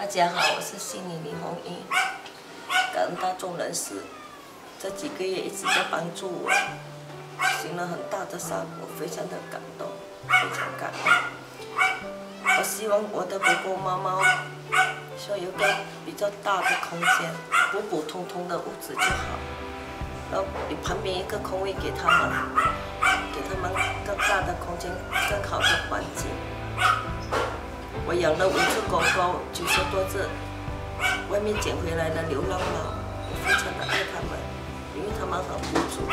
大家好，我是心理林红英，感恩大众人士这几个月一直在帮助我，行了很大的善果，非常的感动，非常感恩。我希望我的狗狗猫猫说有个比较大的空间，普普通通的屋子就好，然后旁边一个空位给他们更大的空间，更好的环境。我养了5只狗狗，90多只，外面捡回来的流浪猫，我非常的爱它们，因为它们很无助。